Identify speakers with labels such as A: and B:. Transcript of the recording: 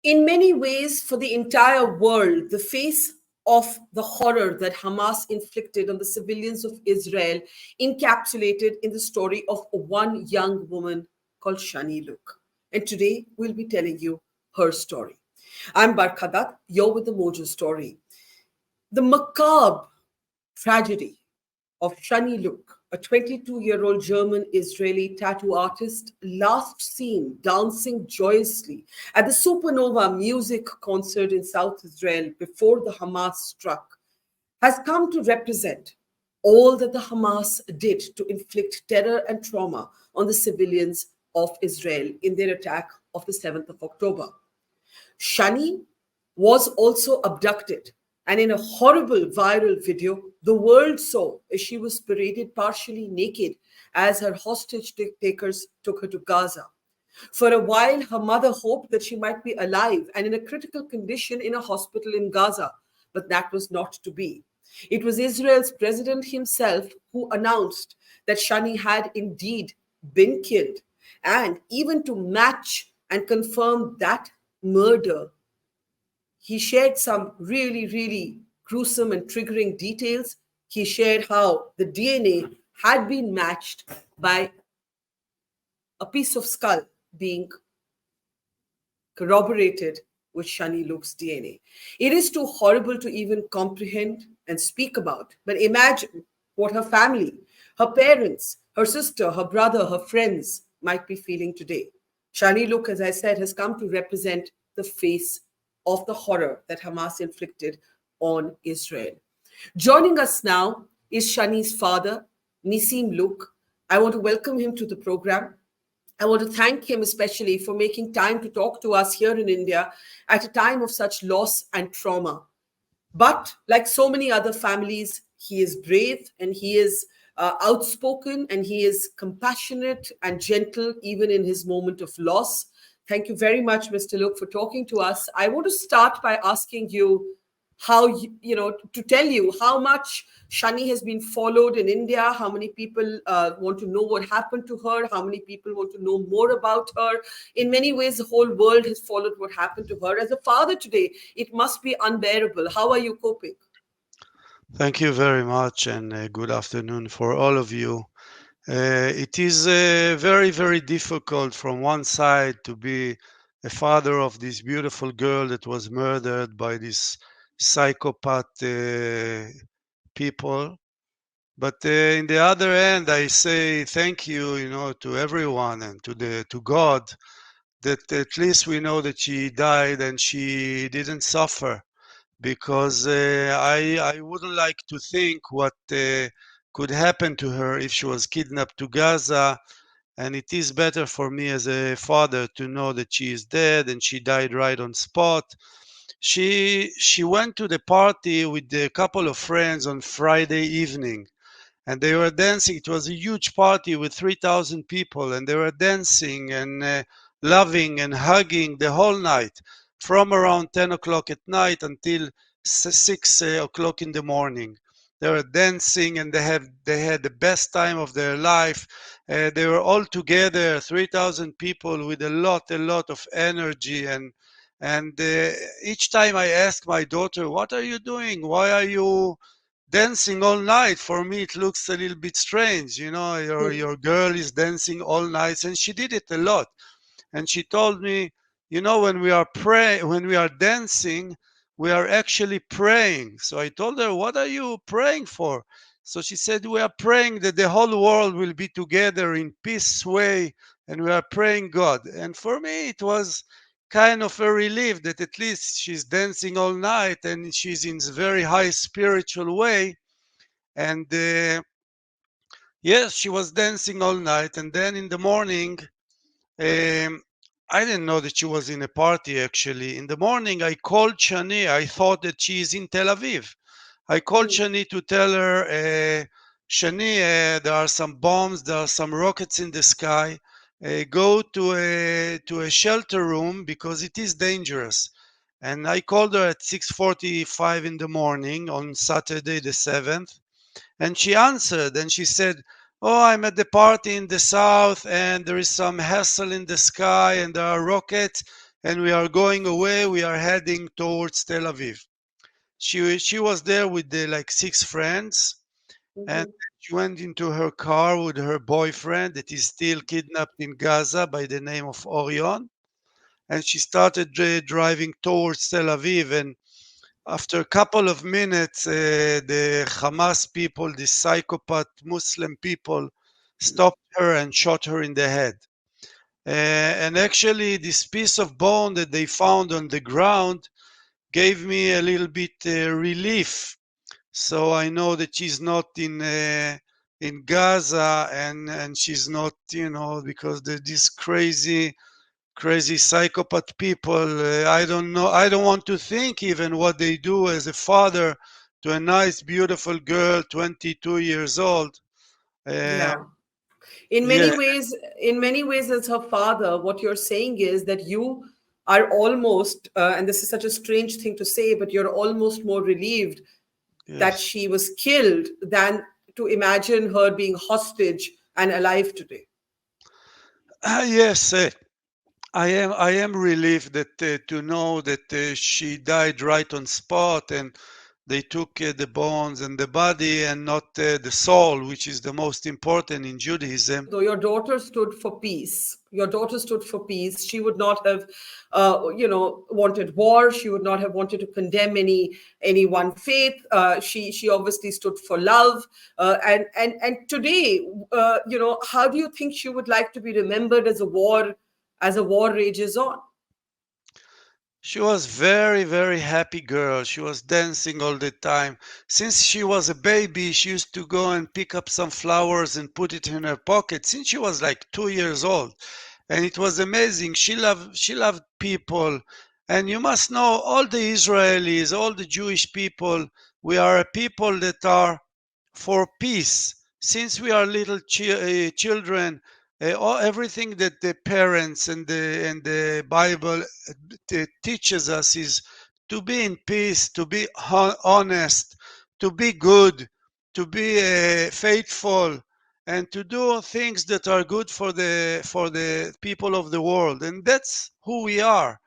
A: In many ways, for the entire world, the face of the horror that Hamas inflicted on the civilians of Israel encapsulated in the story of one young woman called Shani Louk. And today we'll be telling you her story. I'm Barkha Dutt, you're with the Mojo Story. The macabre tragedy of Shani Louk, a 22-year-old German-Israeli tattoo artist, last seen dancing joyously at the Supernova music concert in South Israel before the Hamas struck, has come to represent all that the Hamas did to inflict terror and trauma on the civilians of Israel in their attack of the 7th of October. Shani was also abducted, and in a horrible viral video, the world saw as she was paraded partially naked as her hostage takers took her to Gaza. For a while, her mother hoped that she might be alive and in a critical condition in a hospital in Gaza, but that was not to be. It was Israel's president himself who announced that Shani had indeed been killed, and even to match and confirm that murder, he shared some really gruesome and triggering details. He shared how the DNA had been matched by a piece of skull being corroborated with Shani Louk's DNA. It is too horrible to even comprehend and speak about, but imagine what her family, her parents, her sister, her brother, her friends might be feeling today. Shani Louk, as I said, has come to represent the face of the horror that Hamas inflicted on Israel. Joining us now is Shani's father, Nissim Louk. I want to welcome him to the program. I want to thank him especially for making time to talk to us here in India at a time of such loss and trauma. But like so many other families, he is brave and he is outspoken and he is compassionate and gentle even in his moment of loss. Thank you very much, Mr. Louk, for talking to us. I want to start by asking you how, to tell you how much Shani has been followed in India, how many people want to know what happened to her, how many people want to know more about her. In many ways, the whole world has followed what happened to her. As a father today, it must be unbearable. How are you coping?
B: Thank you very much, and good afternoon for all of you. It is very difficult from one side to be a father of this beautiful girl that was murdered by this psychopath people. But in the other end, I say thank you, to everyone and to God, that at least we know that she died and she didn't suffer, because I wouldn't like to think what could happen to her if she was kidnapped to Gaza. And it is better for me as a father to know that she is dead and she died right on spot. She went to the party with a couple of friends on Friday evening, and they were dancing. It was a huge party with 3,000 people, and they were dancing and loving and hugging the whole night, from around 10 o'clock at night until 6 o'clock in the morning. They were dancing and they had the best time of their life. They were all together, 3,000 people with a lot of energy. And each time I ask my daughter, "What are you doing? Why are you dancing all night?" For me, it looks a little bit strange. Your girl is dancing all night, and she did it a lot. And she told me, when when we are dancing, we are actually praying. So I told her, "What are you praying for?" So she said, "We are praying that the whole world will be together in peace way, and we are praying God." And for me, it was kind of a relief that at least she's dancing all night and she's in a very high spiritual way. And yes, she was dancing all night. And then in the morning, um, I didn't know that she was in a party actually. In the morning, I called Shani. I thought that she is in Tel Aviv. I called Shani to tell her, Shani, there are some bombs, there are some rockets in the sky. Go to a shelter room because it is dangerous. And I called her at 6:45 in the morning on Saturday the 7th. And she answered and she said, "Oh, I'm at the party in the south and there is some hassle in the sky and there are rockets." and we are going away. We are heading towards Tel Aviv. She was there with the like 6 friends, and
A: Mhm.
B: she went into her car with her boyfriend that is still kidnapped in Gaza by the name of Orion, and she started driving towards Tel Aviv. And after a couple of minutes, the Hamas people, the psychopath Muslim people, stopped her and shot her in the head. And actually, this piece of bone that they found on the ground gave me a little bit relief. So I know that she's not in Gaza, and she's not, because these crazy psychopath people. I don't know. I don't want to think even what they do as a father to a nice, beautiful girl, 22 years old. Uh,
A: Yeah. In many
B: yeah,
A: ways, as her father, what you're saying is that you are almost, and this is such a strange thing to say, but you're almost more relieved that
B: yes.
A: she was killed than to imagine her being hostage and alive today.
B: Yes, I am relieved that to know that she died right on spot, and they took the bones and the body and not the soul, which is the most important in Judaism.
A: Though your daughter stood for peace, she would not have wanted war. She would not have wanted to condemn any one faith. She obviously stood for love. And today, how do you think she would like to be remembered as a war rages on?
B: She was very, very happy girl. She was dancing all the time. Since she was a baby, she used to go and pick up some flowers and put it in her pocket since she was like 2 years old. And it was amazing. She loved people. And you must know all the Israelis, all the Jewish people, we are a people that are for peace. Since we are little children, everything that the parents and the Bible teaches us is to be in peace, to be honest, to be good, to be faithful, and to do things that are good for the people of the world. And that's who we are.